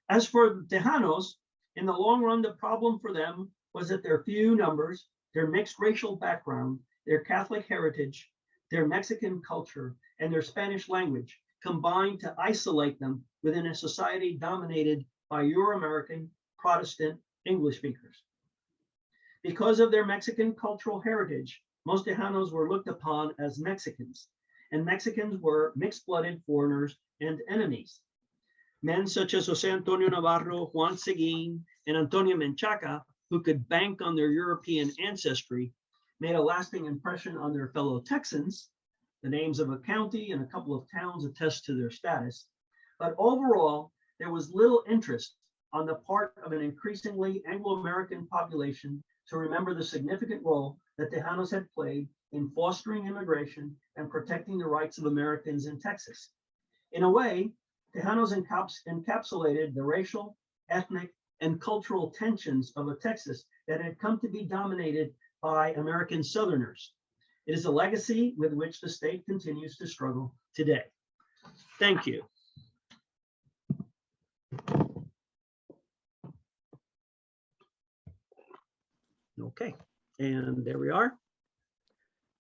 S2: As for the Tejanos, in the long run, the problem for them was that their few numbers, their mixed racial background, their Catholic heritage, their Mexican culture, and their Spanish language combined to isolate them within a society dominated by Euro-American Protestant English speakers. Because of their Mexican cultural heritage, most Tejanos were looked upon as Mexicans, and Mexicans were mixed-blooded foreigners and enemies. Men such as Jose Antonio Navarro, Juan Seguin, and Antonio Menchaca, who could bank on their European ancestry, made a lasting impression on their fellow Texans. The names of a county and a couple of towns attest to their status. But overall, there was little interest on the part of an increasingly Anglo-American population to remember the significant role that Tejanos had played in fostering immigration and protecting the rights of Americans in Texas. In a way, Tejanos encapsulated the racial, ethnic, and cultural tensions of a Texas that had come to be dominated by American Southerners. It is a legacy with which the state continues to struggle today. Thank you. Okay, and there we are.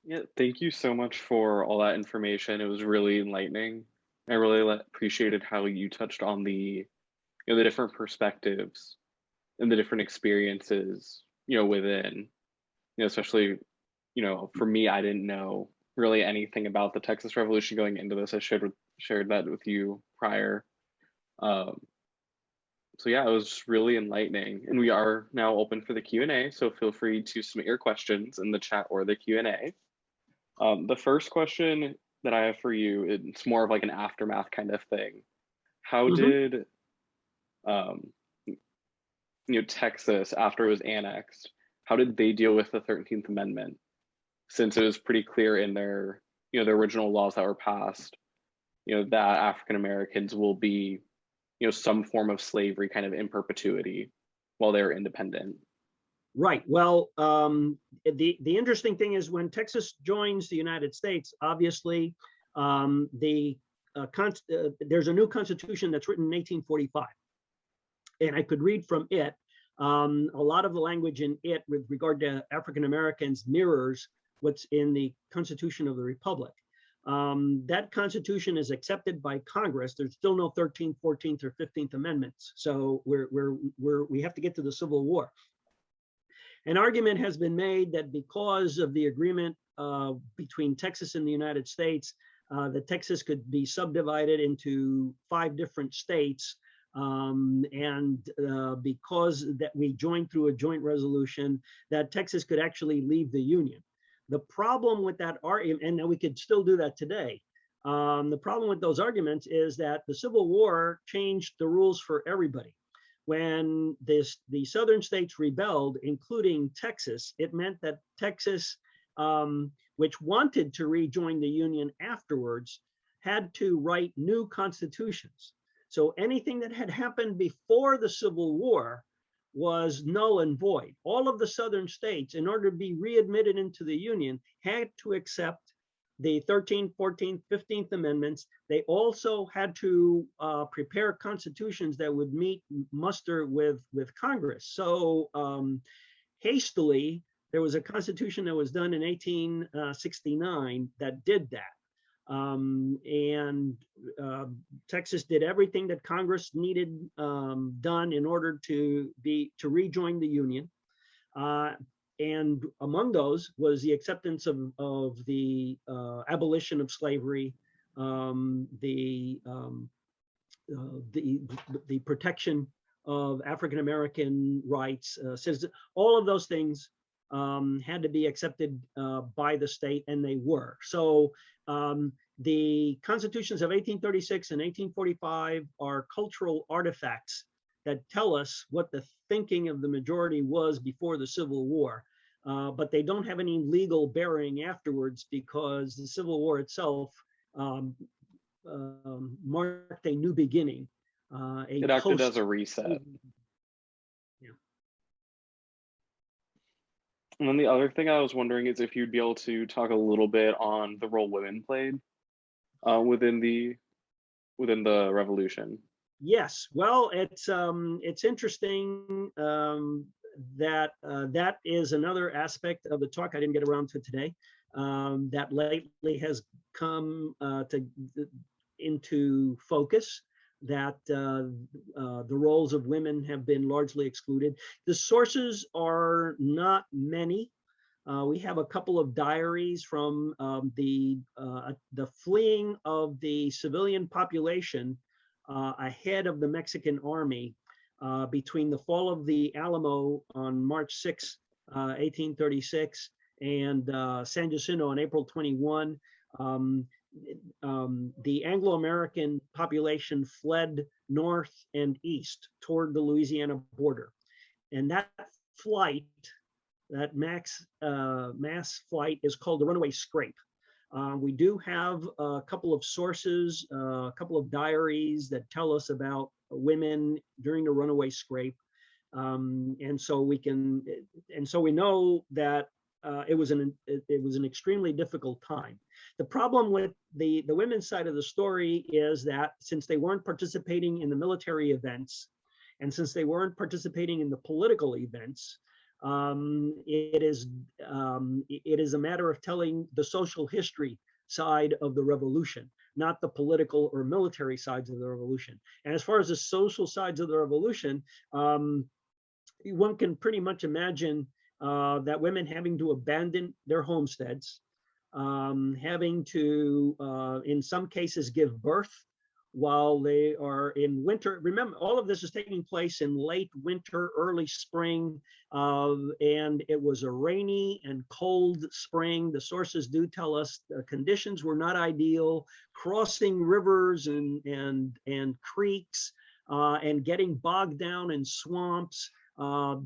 S1: Yeah, thank you so much for all that information. It was really enlightening. I really appreciated how you touched on the different perspectives and the different experiences, within, especially, for me, I didn't know really anything about the Texas Revolution going into this. I shared that with you prior. So yeah, it was really enlightening, and we are now open for the Q&A. So feel free to submit your questions in the chat or the Q&A. The first question that I have for you, it's more of like an aftermath kind of thing. How did Texas, after it was annexed, how did they deal with the 13th Amendment? Since it was pretty clear in their, the original laws that were passed, that African Americans will be, some form of slavery kind of in perpetuity while they're independent.
S2: Right. Well, the interesting thing is when Texas joins the United States, obviously, there's a new constitution that's written in 1845. And I could read from it. A lot of the language in it with regard to African Americans mirrors what's in the Constitution of the Republic. That Constitution is accepted by Congress. There's still no 13th, 14th, or 15th Amendments. So we have to get to the Civil War. An argument has been made that because of the agreement between Texas and the United States, that Texas could be subdivided into 5 different states. And because that we joined through a joint resolution, that Texas could actually leave the Union. The problem with that argument, and we could still do that today, the problem with those arguments is that the Civil War changed the rules for everybody. When the southern states rebelled, including Texas, it meant that Texas, which wanted to rejoin the Union afterwards, had to write new constitutions. So anything that had happened before the Civil War was null and void. All of the southern states, in order to be readmitted into the Union, had to accept the 13th, 14th, 15th Amendments. They also had to prepare constitutions that would meet muster with Congress. So hastily, there was a constitution that was done in 1869 that did that. And Texas did everything that Congress needed done in order to rejoin the Union. And among those was the acceptance of the abolition of slavery, the protection of African American rights, citizens. All of those things had to be accepted by the state, and they were. So the constitutions of 1836 and 1845 are cultural artifacts that tell us what the thinking of the majority was before the Civil War. But they don't have any legal bearing afterwards, because the Civil War itself marked a new beginning.
S1: It acted as a reset.
S2: Yeah.
S1: And then the other thing I was wondering is if you'd be able to talk a little bit on the role women played within the revolution.
S2: Yes, well, it's interesting that that is another aspect of the talk I didn't get around to today, that lately has come into focus, that the roles of women have been largely excluded. The sources are not many. We have a couple of diaries from the fleeing of the civilian population ahead of the Mexican army between the fall of the Alamo on March 6, 1836, and San Jacinto on April 21. The Anglo-American population fled north and east toward the Louisiana border. And that flight, that mass flight, is called the runaway scrape. We do have a couple of sources, a couple of diaries that tell us about women during the runaway scrape. And so we know that it was an extremely difficult time. The problem with the women's side of the story is that since they weren't participating in the military events, and since they weren't participating in the political events, it is a matter of telling the social history side of the revolution, not the political or military sides of the revolution. And as far as the social sides of the revolution, one can pretty much imagine that women having to abandon their homesteads, having to, in some cases, give birth while they are in winter. Remember, all of this is taking place in late winter, early spring, and it was a rainy and cold spring. The sources do tell us the conditions were not ideal, crossing rivers and creeks, and getting bogged down in swamps.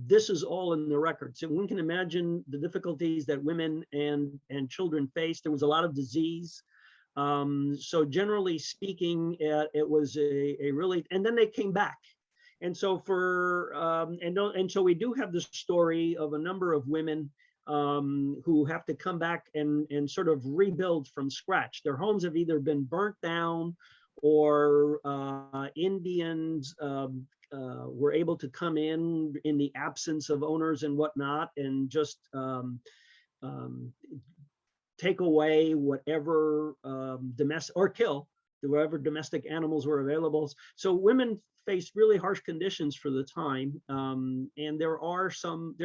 S2: This is all in the record. So one can imagine the difficulties that women and children faced. There was a lot of disease. So generally speaking, it was a really, and then they came back. And so so we do have the story of a number of women who have to come back and sort of rebuild from scratch. Their homes have either been burnt down, or Indians were able to come in the absence of owners and whatnot, and just take away whatever domestic, or kill whatever domestic animals were available. So women faced really harsh conditions for the time, and there are some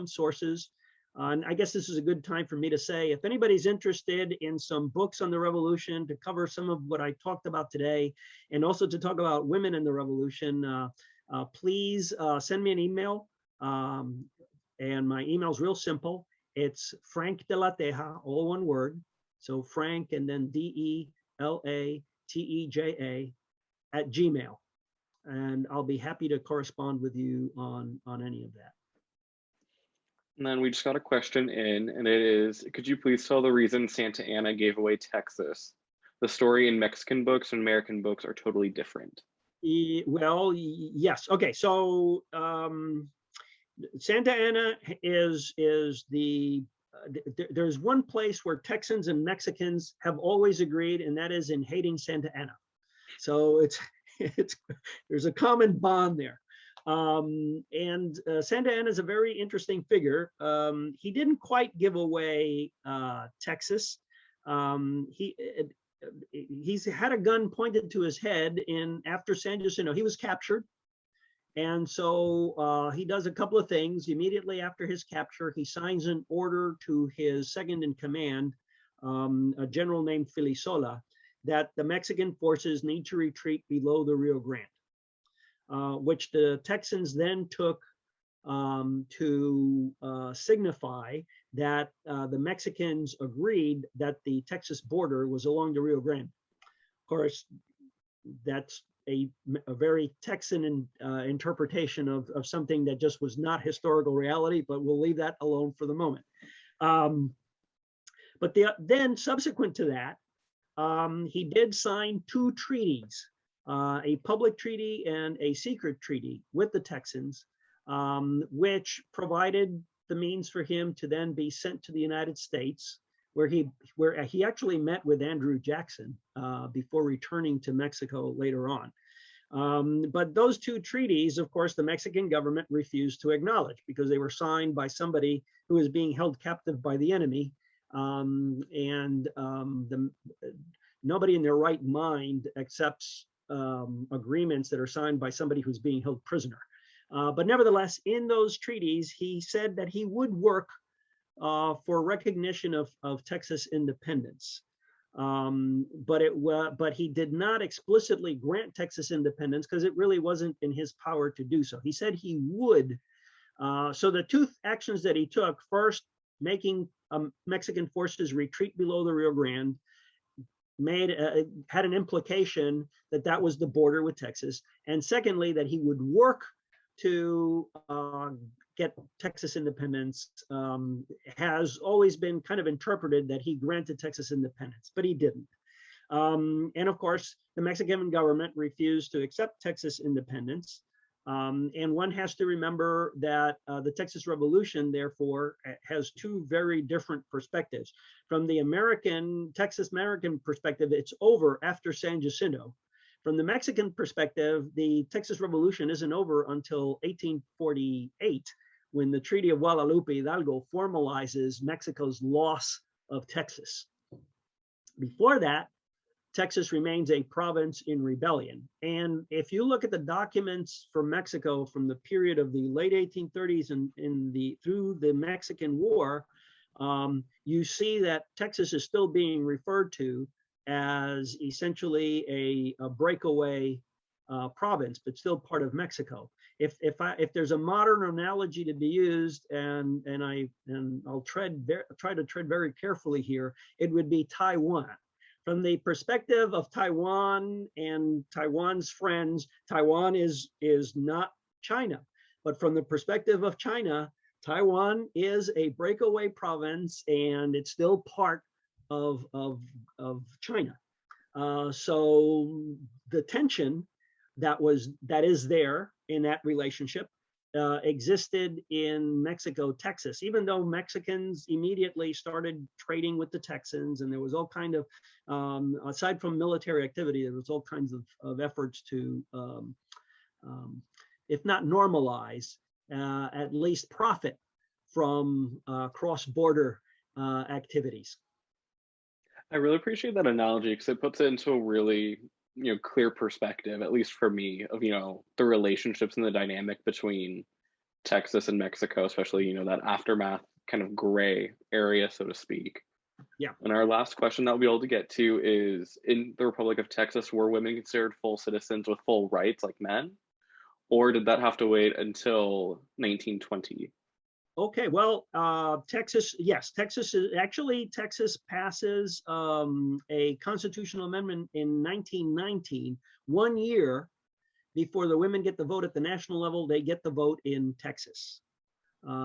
S2: sources. And I guess this is a good time for me to say, if anybody's interested in some books on the revolution to cover some of what I talked about today, and also to talk about women in the revolution, please send me an email. And my email is real simple. It's Frank de la Teja, all one word. So Frank and then DELATEJA @gmail. And I'll be happy to correspond with you on any of that.
S1: And then we just got a question in, and it is, could you please tell the reason Santa Anna gave away Texas? The story in Mexican books and American books are totally different.
S2: Well, yes. Okay, so Santa Anna is the, there's one place where Texans and Mexicans have always agreed, and that is in hating Santa Anna. So there's a common bond there. And Santa Anna is a very interesting figure. He didn't quite give away Texas. he's had a gun pointed to his head after San Jacinto. He was captured. And so he does a couple of things. Immediately after his capture, he signs an order to his second in command, a general named Filisola, that the Mexican forces need to retreat below the Rio Grande, which the Texans then took to signify that the Mexicans agreed that the Texas border was along the Rio Grande. Of course, that's a very Texan interpretation of something that just was not historical reality, but we'll leave that alone for the moment. But then subsequent to that, he did sign two treaties, a public treaty and a secret treaty with the Texans, which provided the means for him to then be sent to the United States, where he actually met with Andrew Jackson before returning to Mexico later on. But those two treaties, of course, the Mexican government refused to acknowledge because they were signed by somebody who was being held captive by the enemy. Nobody in their right mind accepts agreements that are signed by somebody who's being held prisoner. But nevertheless, in those treaties, he said that he would work for recognition of Texas independence. But he did not explicitly grant Texas independence because it really wasn't in his power to do so. He said he would. So the two actions that he took, first, making Mexican forces retreat below the Rio Grande, had an implication that that was the border with Texas. And secondly, that he would work to get Texas independence, has always been kind of interpreted that he granted Texas independence, but he didn't. And of course, the Mexican government refused to accept Texas independence. And one has to remember that the Texas Revolution, therefore, has two very different perspectives. From the Texas American perspective, it's over after San Jacinto. From the Mexican perspective, the Texas Revolution isn't over until 1848, when the Treaty of Guadalupe Hidalgo formalizes Mexico's loss of Texas. Before that, Texas remains a province in rebellion. And if you look at the documents from Mexico from the period of the late 1830s and through the Mexican War, you see that Texas is still being referred to as essentially a breakaway province, but still part of Mexico. If there's a modern analogy to be used, and I'll try to tread very carefully here, it would be Taiwan. From the perspective of Taiwan and Taiwan's friends, Taiwan is not China. But from the perspective of China, Taiwan is a breakaway province and it's still part of China. So the tension that is there in that relationship existed in Mexico, Texas, even though Mexicans immediately started trading with the Texans, and there was all kind of, aside from military activity, there was all kinds of efforts to, if not normalize, at least profit from cross-border activities.
S1: I really appreciate that analogy because it puts it into a really clear perspective, at least for me, of the relationships and the dynamic between Texas and Mexico, especially that aftermath kind of gray area, so to speak.
S2: Yeah.
S1: And our last question that we'll be able to get to is, in the Republic of Texas, were women considered full citizens with full rights like men, or did that have to wait until 1920?
S2: Okay, well, Texas, yes, Texas passes a constitutional amendment in 1919, 1 year before the women get the vote at the national level. They get the vote in Texas.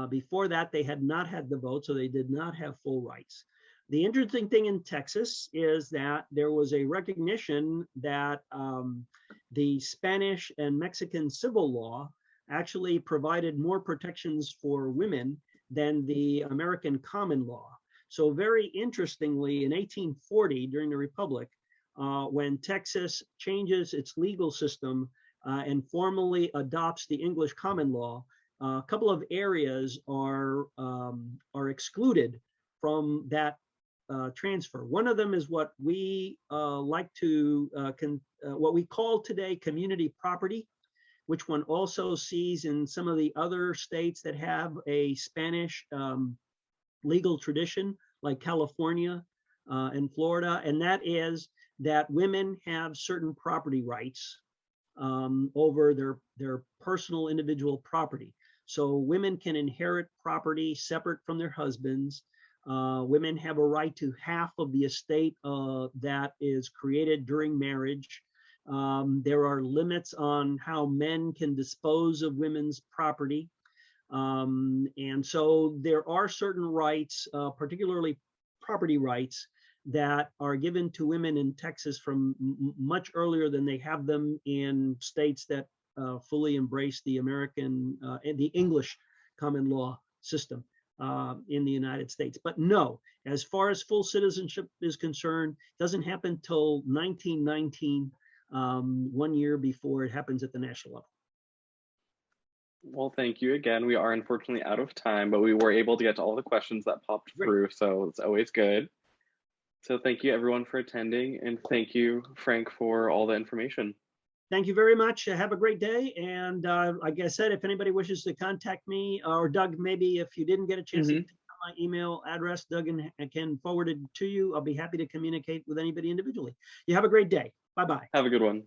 S2: Before that, they had not had the vote, so they did not have full rights. The interesting thing in Texas is that there was a recognition that the Spanish and Mexican civil law actually provided more protections for women than the American common law. So very interestingly, in 1840, during the Republic, when Texas changes its legal system and formally adopts the English common law, a couple of areas are excluded from that transfer. One of them is what we like to, what we call today community property, which one also sees in some of the other states that have a Spanish legal tradition, like California and Florida. And that is that women have certain property rights over their personal individual property. So women can inherit property separate from their husbands. Women have a right to half of the estate that is created during marriage. There are limits on how men can dispose of women's property. And so there are certain rights, particularly property rights, that are given to women in Texas from much earlier than they have them in states that fully embrace the American and the English common law system in the United States. But no, as far as full citizenship is concerned, doesn't happen till 1919, 1 year before it happens at the national level.
S1: Well, thank you again. We are unfortunately out of time, but we were able to get to all the questions that popped through, so it's always good. So thank you everyone for attending, and thank you, Frank, for all the information.
S2: Thank you very much. Have a great day. And like I said, if anybody wishes to contact me, or Doug, maybe if you didn't get a chance to take my email address, Doug can forward it to you. I'll be happy to communicate with anybody individually. You have a great day. Bye-bye.
S1: Have a good one.